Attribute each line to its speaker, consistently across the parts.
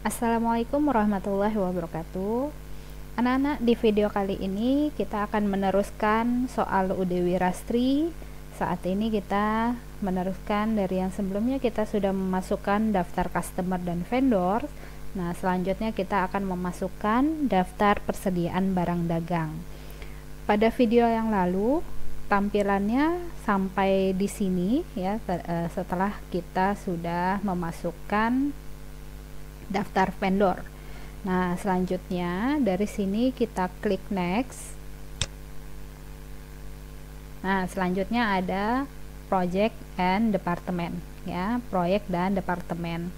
Speaker 1: Assalamualaikum warahmatullahi wabarakatuh. Anak-anak, di video kali ini kita akan meneruskan soal UD Wirastri. Saat ini kita meneruskan dari yang sebelumnya kita sudah memasukkan daftar customer dan vendor. Nah, selanjutnya kita akan memasukkan daftar persediaan barang dagang. Pada video yang lalu tampilannya sampai di sini ya, setelah kita sudah memasukkan daftar vendor. Nah, selanjutnya dari sini kita klik next. Nah, selanjutnya ada project and department ya, proyek dan departemen.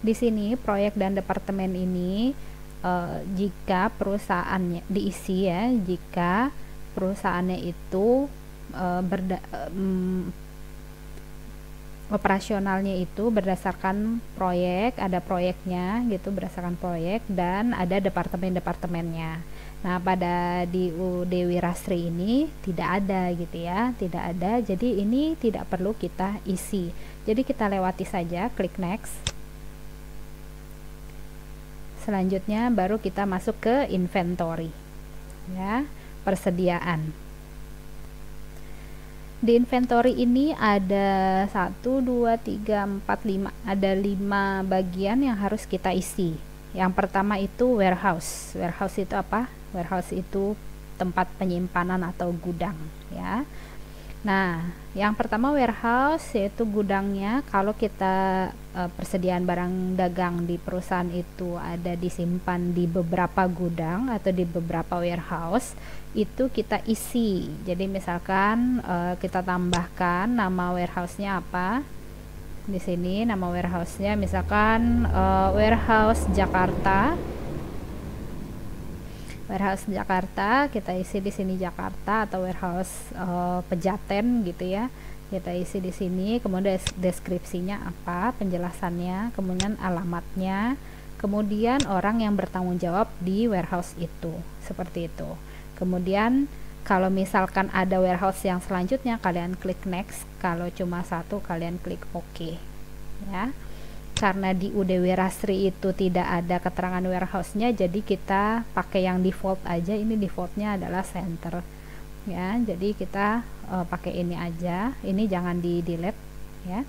Speaker 1: Di sini proyek dan departemen ini jika perusahaannya diisi ya, jika perusahaannya itu operasionalnya itu berdasarkan proyek, ada proyeknya gitu, berdasarkan proyek, dan ada departemen-departemennya. Nah, pada di UD Wirastri ini tidak ada gitu ya, tidak ada, jadi ini tidak perlu kita isi, jadi kita lewati saja, klik next. Selanjutnya baru kita masuk ke inventory ya, persediaan. Di inventory ini ada 1, 2, 3, 4, 5, ada 5 bagian yang harus kita isi. Yang pertama itu warehouse. Warehouse itu apa? Warehouse itu tempat penyimpanan atau gudang ya. Nah, yang pertama warehouse yaitu gudangnya. Kalau kita persediaan barang dagang di perusahaan itu ada disimpan di beberapa gudang atau di beberapa warehouse, itu kita isi. Jadi misalkan kita tambahkan nama warehouse-nya apa. Di sini nama warehouse-nya misalkan warehouse Jakarta. Warehouse Jakarta, kita isi di sini Jakarta, atau warehouse Pejaten gitu ya. Kita isi di sini, kemudian deskripsinya apa, penjelasannya, kemudian alamatnya, kemudian orang yang bertanggung jawab di warehouse itu. Seperti itu. Kemudian kalau misalkan ada warehouse yang selanjutnya, kalian klik next. Kalau cuma satu, kalian klik OK ya. Karena di UD Wirastri itu tidak ada keterangan warehouse-nya, jadi kita pakai yang default aja. Ini defaultnya adalah center ya, jadi kita pakai ini aja, ini jangan di delete ya.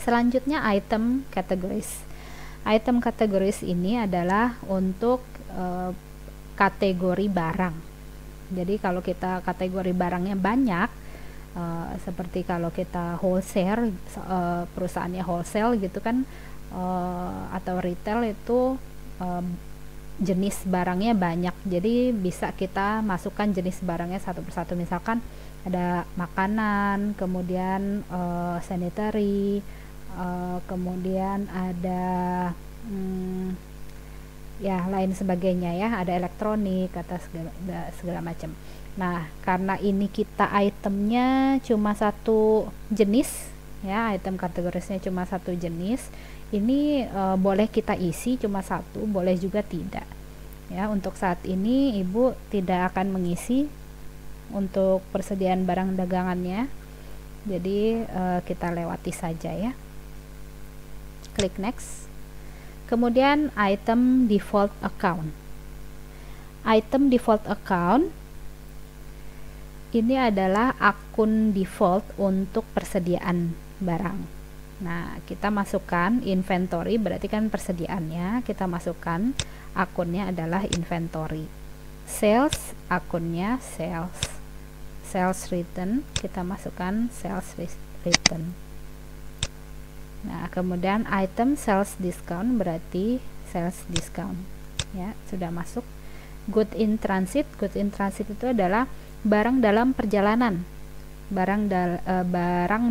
Speaker 1: Selanjutnya item categories. Item categories ini adalah untuk kategori barang. Jadi kalau kita kategori barangnya banyak, seperti kalau kita wholesale, perusahaannya wholesale gitu kan, atau retail itu jenis barangnya banyak, jadi bisa kita masukkan jenis barangnya satu persatu. Misalkan ada makanan, kemudian sanitary, kemudian ada ya lain sebagainya ya, ada elektronik, kata segala macam. Nah, karena ini kita itemnya cuma satu jenis ya, item kategorisnya cuma satu jenis, ini boleh kita isi cuma satu, boleh juga tidak ya. Untuk saat ini ibu tidak akan mengisi untuk persediaan barang dagangannya, jadi kita lewati saja ya, klik next. Kemudian item default account. Item default account ini adalah akun default untuk persediaan barang. Nah, kita masukkan inventory, berarti kan persediaannya, kita masukkan akunnya adalah inventory. Sales, akunnya sales. Sales return, kita masukkan sales return. Nah, kemudian item sales discount berarti sales discount. Ya, sudah masuk. Good in transit. Good in transit itu adalah barang dalam perjalanan, barang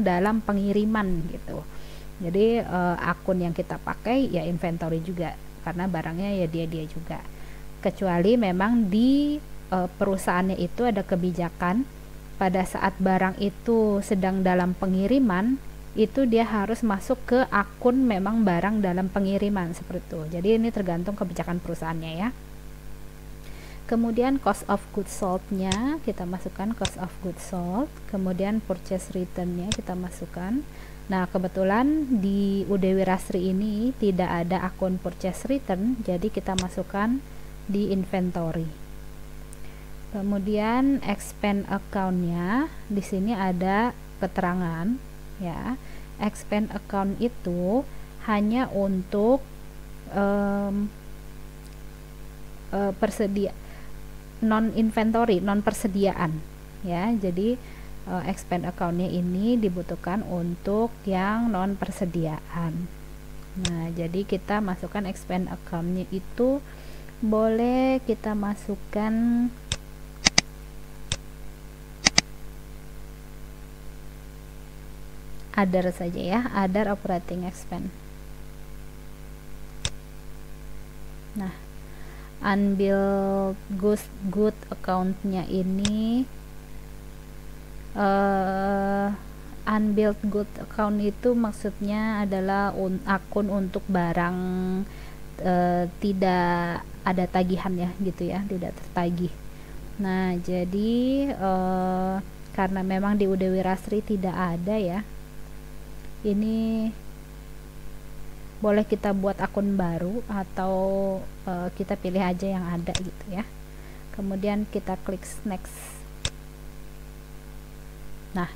Speaker 1: dalam pengiriman gitu. Jadi akun yang kita pakai ya inventory juga, karena barangnya ya dia juga. Kecuali memang di perusahaannya itu ada kebijakan pada saat barang itu sedang dalam pengiriman, itu dia harus masuk ke akun memang barang dalam pengiriman seperti itu. Jadi ini tergantung kebijakan perusahaannya ya. Kemudian cost of goods sold-nya kita masukkan cost of goods sold, kemudian purchase return-nya kita masukkan, Nah, kebetulan di UD Wirasri ini tidak ada akun purchase return, jadi kita masukkan di inventory. Kemudian expand account-nya, di sini ada keterangan ya. Expand account itu hanya untuk non inventory, non persediaan ya. Jadi expand account-nya ini dibutuhkan untuk yang non persediaan. Nah, jadi kita masukkan expand account-nya itu, boleh kita masukkan other saja ya, other operating expense. Nah, unbilled good account-nya ini unbilled good account itu maksudnya adalah akun untuk barang tidak ada tagihan ya, gitu ya, tidak tertagih. Nah, jadi karena memang di UD Wirasri tidak ada ya, ini boleh kita buat akun baru atau kita pilih aja yang ada gitu ya. Kemudian kita klik next. Nah,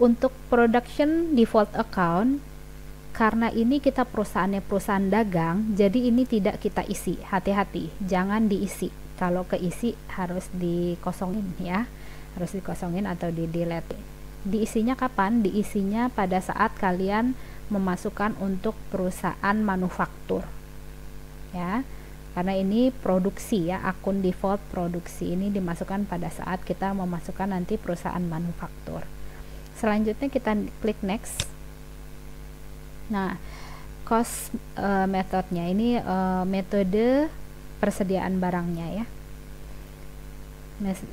Speaker 1: untuk production default account, karena ini kita perusahaannya perusahaan dagang, jadi ini tidak kita isi. Hati-hati, jangan diisi. Kalau keisi harus dikosongin ya, harus dikosongin atau di delete. Diisinya kapan? Diisinya pada saat kalian memasukkan untuk perusahaan manufaktur ya, karena ini produksi ya, akun default produksi ini dimasukkan pada saat kita memasukkan nanti perusahaan manufaktur. Selanjutnya kita klik next. Nah, cost metodenya ini metode persediaan barangnya ya.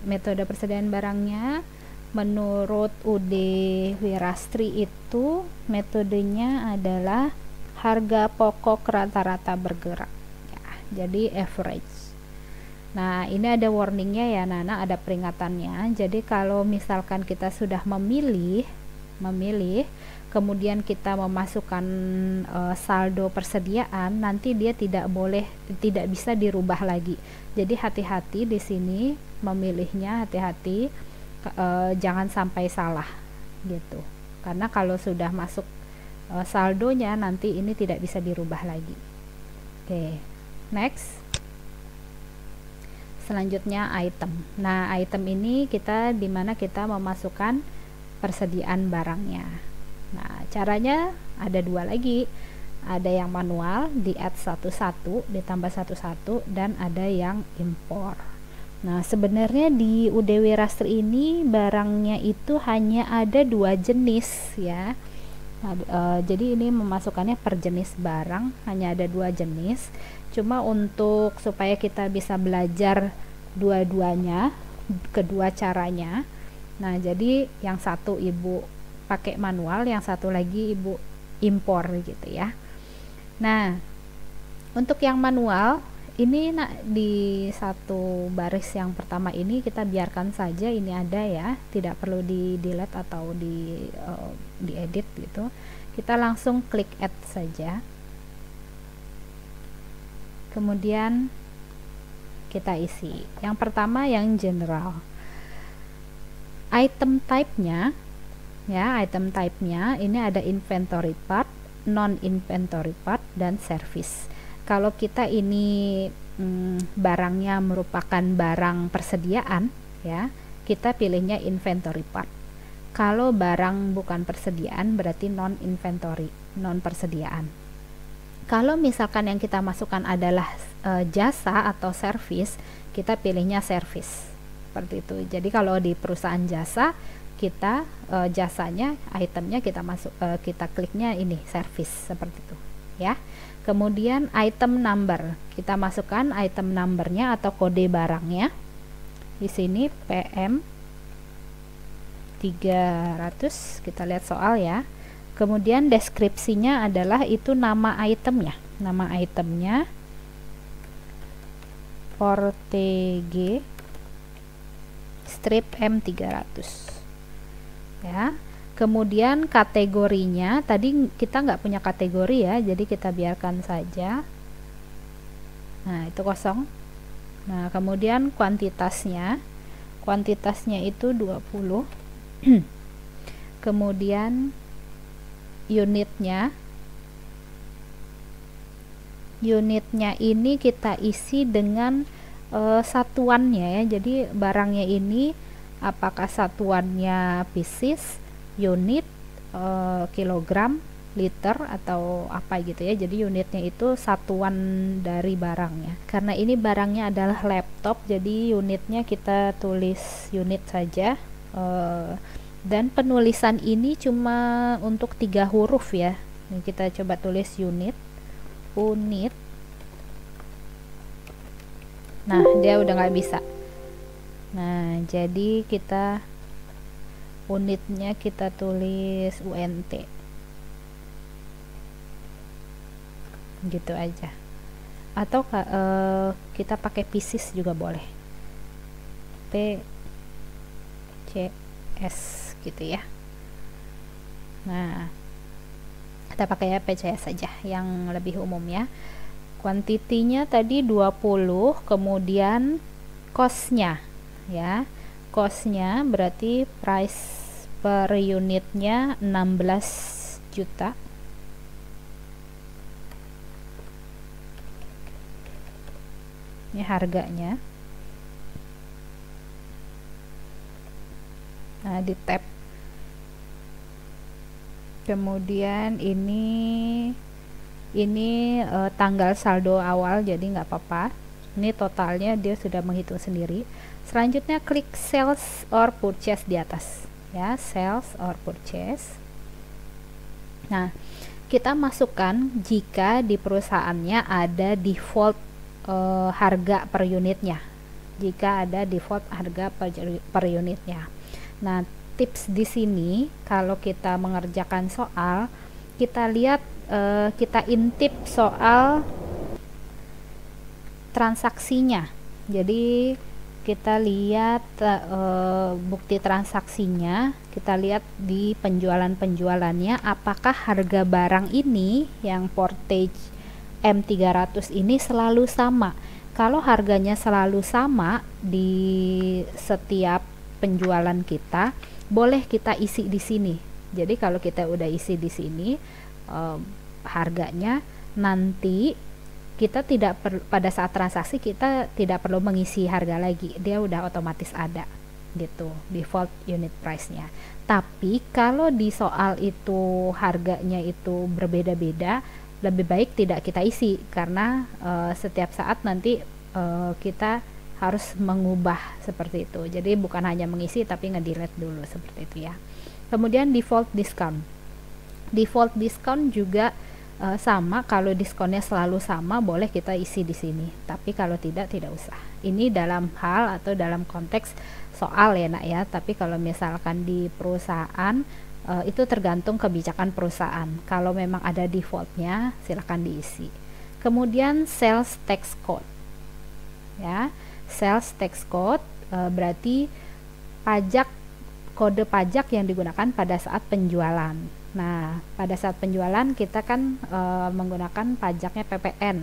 Speaker 1: Metode persediaan barangnya menurut UD Wirasri itu metodenya adalah harga pokok rata-rata bergerak ya, jadi average. Nah, ini ada warningnya ya Nana, ada peringatannya. Jadi kalau misalkan kita sudah memilih kemudian kita memasukkan saldo persediaan, nanti dia tidak bisa dirubah lagi. Jadi hati-hati di sini memilihnya, hati-hati jangan sampai salah gitu, karena kalau sudah masuk saldonya nanti ini tidak bisa dirubah lagi. Oke, next. Selanjutnya item. Nah, item ini dimana kita memasukkan persediaan barangnya. Nah, caranya ada dua lagi, ada yang manual di add satu-satu, ditambah satu-satu, dan ada yang impor. Nah, sebenarnya di UD Wirasri ini barangnya itu hanya ada 2 jenis ya. Nah, jadi ini memasukkannya per jenis barang, hanya ada 2 jenis. Cuma untuk supaya kita bisa belajar dua-duanya, kedua caranya. Nah, jadi yang satu Ibu pakai manual, yang satu lagi Ibu impor gitu ya. Nah, untuk yang manual ini di satu baris yang pertama ini kita biarkan saja ini ada ya, tidak perlu di delete atau di edit gitu. Kita langsung klik add saja, kemudian kita isi. Yang pertama yang general, item type-nya ya, item type-nya ini ada inventory part, non inventory part, dan service. Kalau kita ini barangnya merupakan barang persediaan ya, kita pilihnya inventory part. Kalau barang bukan persediaan berarti non inventory, non persediaan. Kalau misalkan yang kita masukkan adalah jasa atau service, kita pilihnya service. Seperti itu. Jadi kalau di perusahaan jasa, kita jasanya, itemnya kita kliknya ini service, seperti itu ya. Kemudian item number, kita masukkan item numbernya atau kode barangnya. Di sini PM 300, kita lihat soal ya. Kemudian deskripsinya adalah itu nama itemnya. Nama itemnya Portege strip M300 ya. Kemudian kategorinya, tadi kita nggak punya kategori ya, jadi kita biarkan saja. Nah, itu kosong. Nah, kemudian kuantitasnya itu 20. Kemudian unitnya ini kita isi dengan satuannya ya. Jadi barangnya ini apakah satuannya pieces, unit, kilogram, liter, atau apa gitu ya. Jadi unitnya itu satuan dari barangnya. Karena ini barangnya adalah laptop, jadi unitnya kita tulis unit saja. Dan penulisan ini cuma untuk 3 huruf ya. Ini kita coba tulis unit. Nah, dia udah nggak bisa. Nah, jadi kita unitnya kita tulis UNT gitu aja, atau kita pakai pieces juga boleh, PCS gitu ya. Nah, kita pakai PCS saja yang lebih umum ya. Kuantitinya tadi 20, kemudian cost-nya ya. Cost-nya berarti price per unitnya 16 juta. Ini harganya. Nah, di tab. Kemudian ini tanggal saldo awal, jadi nggak apa-apa. Ini totalnya dia sudah menghitung sendiri. Selanjutnya klik sales or purchase di atas ya, sales or purchase. Nah, kita masukkan jika di perusahaannya ada default harga per unitnya, jika ada default harga per unitnya. Nah, tips di sini kalau kita mengerjakan soal, kita lihat kita intip soal transaksinya. Jadi kita lihat bukti transaksinya, kita lihat di penjualannya apakah harga barang ini yang Portage M300 ini selalu sama. Kalau harganya selalu sama di setiap penjualan kita, boleh kita isi di sini. Jadi kalau kita udah isi di sini harganya, nanti kita pada saat transaksi kita tidak perlu mengisi harga lagi, dia udah otomatis ada gitu, default unit price-nya. Tapi kalau di soal itu harganya itu berbeda-beda, lebih baik tidak kita isi, karena setiap saat nanti kita harus mengubah seperti itu. Jadi bukan hanya mengisi tapi nge-delete dulu seperti itu ya. Kemudian default discount juga sama, kalau diskonnya selalu sama boleh kita isi di sini, tapi kalau tidak usah. Ini dalam hal atau dalam konteks soal ya nak ya, tapi kalau misalkan di perusahaan itu tergantung kebijakan perusahaan. Kalau memang ada defaultnya silahkan diisi. Kemudian sales tax code ya, sales tax code berarti kode pajak yang digunakan pada saat penjualan. Nah, pada saat penjualan kita kan menggunakan pajaknya PPN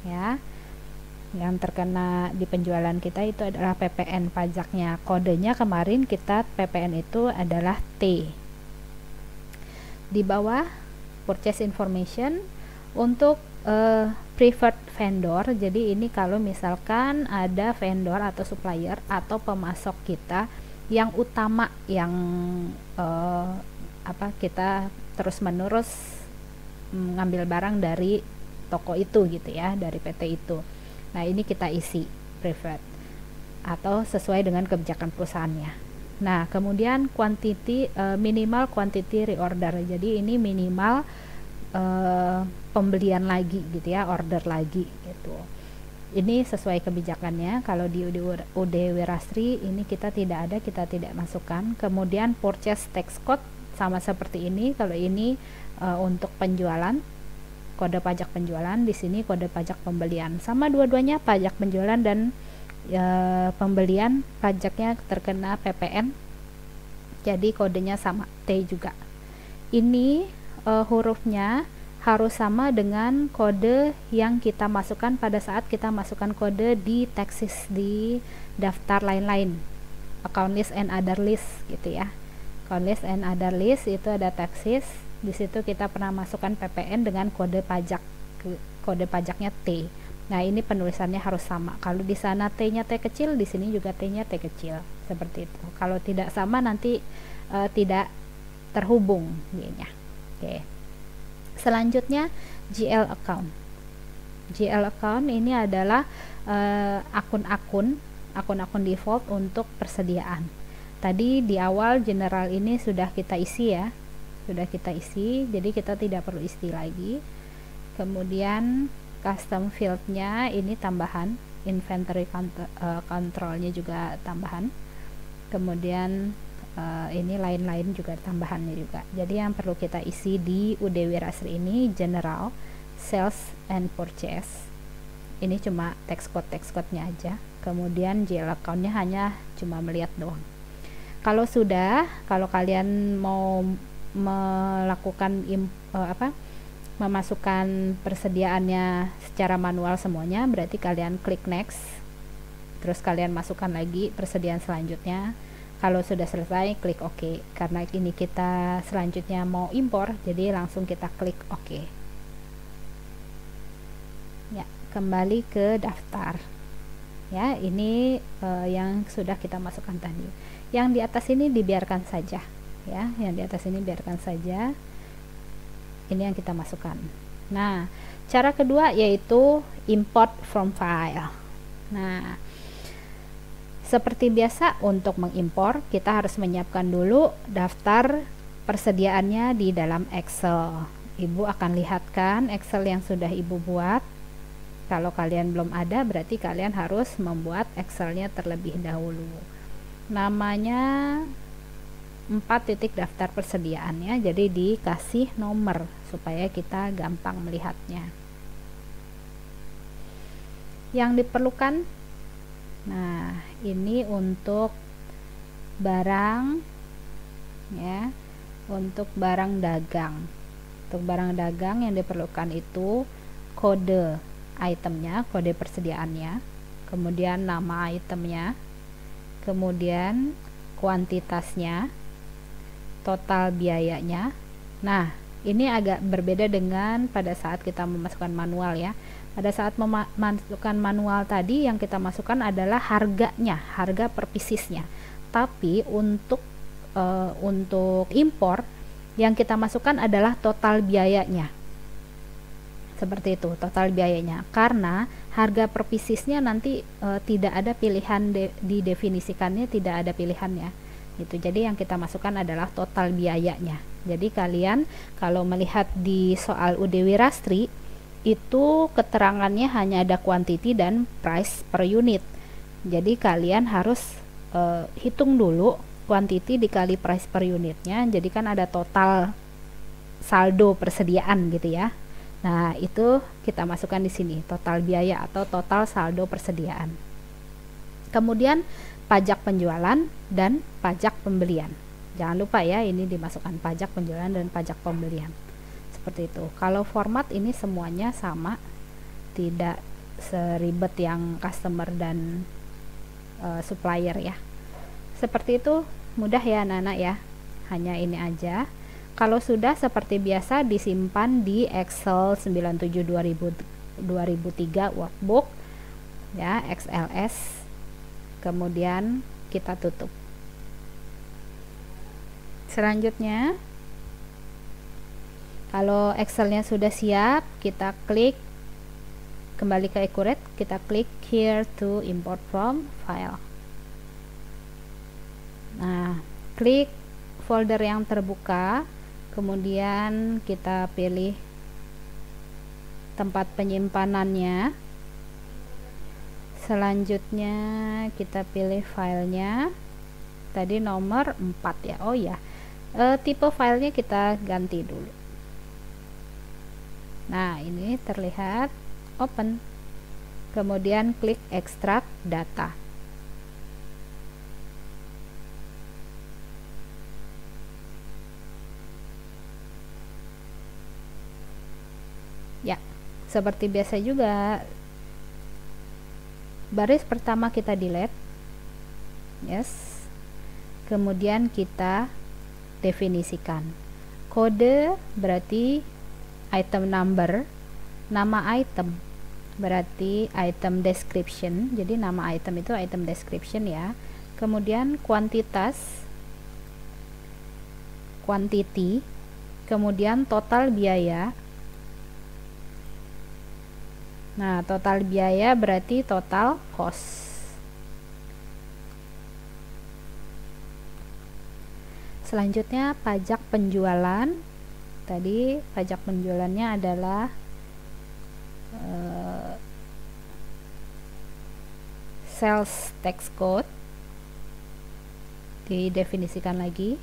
Speaker 1: ya. Yang terkena di penjualan kita itu adalah PPN pajaknya. Kodenya kemarin kita PPN itu adalah T. Di bawah purchase information untuk preferred vendor. Jadi ini kalau misalkan ada vendor atau supplier atau pemasok kita yang utama, yang kita terus menerus mengambil barang dari toko itu gitu ya, dari PT itu. Nah, ini kita isi preferred atau sesuai dengan kebijakan perusahaannya. Nah, kemudian minimal quantity reorder. Jadi ini minimal pembelian lagi gitu ya, order lagi gitu. Ini sesuai kebijakannya. Kalau di UD Wirastri ini kita tidak masukkan. Kemudian purchase tax code sama seperti ini. Kalau ini untuk penjualan, kode pajak penjualan, di sini kode pajak pembelian. Sama dua-duanya, pajak penjualan dan pembelian pajaknya terkena PPN Jadi kodenya sama, T juga. Ini hurufnya harus sama dengan kode yang kita masukkan pada saat kita masukkan kode di text di daftar lain-lain, account list and other list gitu ya. Account list and other list itu ada text. Di situ kita pernah masukkan PPN dengan kode pajak, kode pajaknya T. Nah, ini penulisannya harus sama. Kalau di sana T-nya T kecil, di sini juga T-nya T kecil. Seperti itu. Kalau tidak sama nanti tidak terhubung dia-nya. Oke. Selanjutnya GL account. GL account ini adalah akun-akun default untuk persediaan. Tadi di awal general ini sudah kita isi ya. Sudah kita isi, jadi kita tidak perlu isi lagi. Kemudian custom fieldnya ini tambahan, inventory controlnya juga tambahan, kemudian ini lain-lain juga tambahannya juga. Jadi yang perlu kita isi di UD Wirasri ini general, sales and purchase, ini cuma text code-nya aja. Kemudian GL accountnya hanya cuma melihat doang. Kalau kalian mau melakukan memasukkan persediaannya secara manual semuanya, berarti kalian klik next, terus kalian masukkan lagi persediaan selanjutnya. Kalau sudah selesai, klik OK. Karena ini kita selanjutnya mau impor, jadi langsung kita klik OK. Ya, kembali ke daftar. Ya, ini yang sudah kita masukkan tadi. Yang di atas ini dibiarkan saja, ya. Yang di atas ini biarkan saja. Ini yang kita masukkan. Nah, cara kedua yaitu import from file. Nah, seperti biasa untuk mengimpor, kita harus menyiapkan dulu daftar persediaannya di dalam Excel. Ibu akan lihatkan Excel yang sudah Ibu buat. Kalau kalian belum ada, berarti kalian harus membuat Excelnya terlebih dahulu. Namanya 4 titik daftar persediaannya, jadi dikasih nomor supaya kita gampang melihatnya. Yang diperlukan, nah ini untuk barang ya, untuk barang dagang. Untuk barang dagang yang diperlukan itu kode itemnya, kode persediaannya, kemudian nama itemnya, kemudian kuantitasnya, total biayanya. Nah, ini agak berbeda dengan pada saat kita memasukkan manual ya. Pada saat memasukkan manual tadi yang kita masukkan adalah harganya, harga per piecesnya. Tapi untuk impor yang kita masukkan adalah total biayanya. Seperti itu, total biayanya. Karena harga per piecesnya nanti tidak ada pilihan didefinisikannya, tidak ada pilihannya. Gitu. Jadi yang kita masukkan adalah total biayanya. Jadi kalian kalau melihat di soal UD Wirasri itu keterangannya hanya ada quantity dan price per unit. Jadi kalian harus hitung dulu quantity dikali price per unitnya. Jadi kan ada total saldo persediaan gitu ya. Nah, itu kita masukkan di sini, total biaya atau total saldo persediaan. Kemudian pajak penjualan dan pajak pembelian. Jangan lupa ya, ini dimasukkan pajak penjualan dan pajak pembelian. Seperti itu. Kalau format ini semuanya sama, tidak seribet yang customer dan supplier ya. Seperti itu, mudah ya anak-anak ya. Hanya ini aja. Kalau sudah seperti biasa disimpan di Excel 97 2003 workbook ya, XLS. Kemudian kita tutup. Selanjutnya, kalau Excelnya sudah siap, kita klik kembali ke Accurate, kita klik here to import from file. Nah, klik folder yang terbuka, kemudian kita pilih tempat penyimpanannya. Selanjutnya kita pilih filenya, tadi nomor 4 ya. Oh ya, tipe filenya kita ganti dulu. Nah, ini terlihat open. Kemudian klik extract data. Ya, seperti biasa juga, baris pertama kita delete, yes, kemudian kita definisikan kode, berarti item number, nama item berarti item description, jadi nama item itu item description ya, kemudian kuantitas, quantity, kemudian total biaya. Nah, total biaya berarti total cost. Selanjutnya pajak penjualan. Tadi pajak penjualannya adalah sales tax code. Didefinisikan lagi.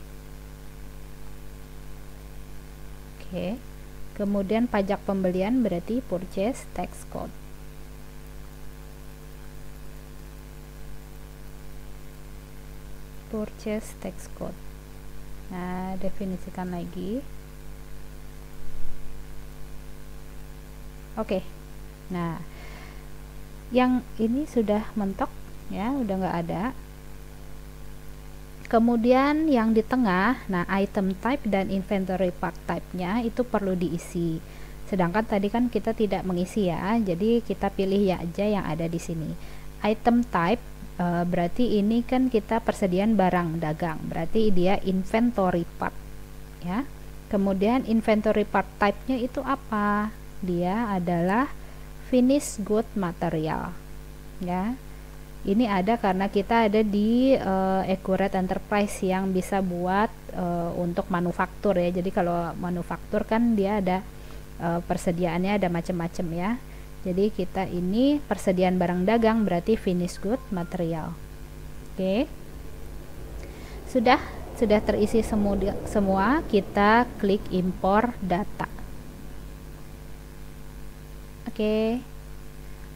Speaker 1: Oke. Kemudian pajak pembelian berarti purchase tax code. Purchase tax code. Nah, definisikan lagi. Oke. Nah, yang ini sudah mentok ya, udah nggak ada. Kemudian yang di tengah, nah item type dan inventory part type-nya itu perlu diisi. Sedangkan tadi kan kita tidak mengisi ya, jadi kita pilih ya aja yang ada di sini. Item type berarti ini kan kita persediaan barang dagang, berarti dia inventory part ya. Kemudian inventory part type-nya itu apa? Dia adalah finished good material ya. Ini ada karena kita ada di Accurate Enterprise yang bisa buat untuk manufaktur ya. Jadi kalau manufaktur kan dia ada persediaannya ada macam-macam ya. Jadi kita ini persediaan barang dagang berarti finished good material. Oke. Sudah terisi semua, kita klik import data. Oke.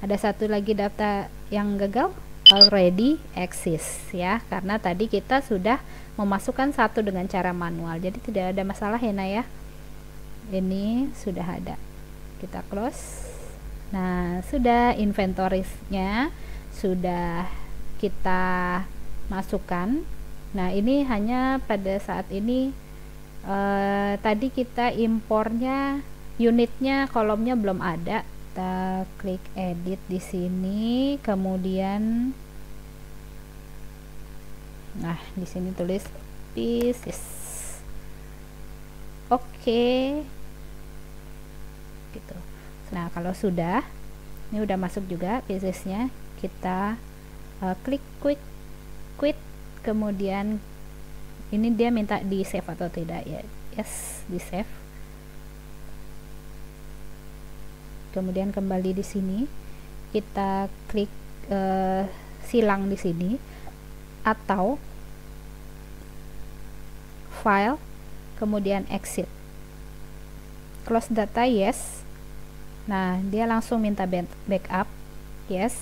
Speaker 1: Ada satu lagi data yang gagal, already exist ya, karena tadi kita sudah memasukkan satu dengan cara manual, jadi tidak ada masalah ya Nah ya. Ini sudah ada, kita close. Nah, sudah inventory-nya sudah kita masukkan. Nah, ini hanya pada saat ini tadi kita impornya unitnya, kolomnya belum ada. Kita klik edit di sini, kemudian nah di sini tulis pieces. Oke. Gitu. Nah, kalau sudah, ini udah masuk juga piecesnya, kita klik quit, kemudian ini dia minta di save atau tidak ya. Yes, di save. Kemudian kembali di sini, kita klik silang di sini atau file, kemudian exit, close data, yes. Nah, dia langsung minta backup, yes.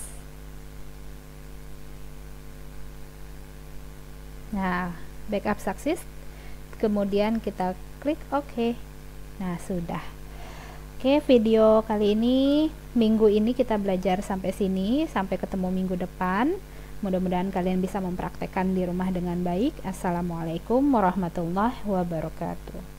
Speaker 1: Nah, backup sukses. Kemudian kita klik OK. Nah, sudah. Oke, video kali ini, minggu ini kita belajar sampai sini. Sampai ketemu minggu depan. Mudah-mudahan kalian bisa mempraktekkan di rumah dengan baik. Assalamualaikum warahmatullahi wabarakatuh.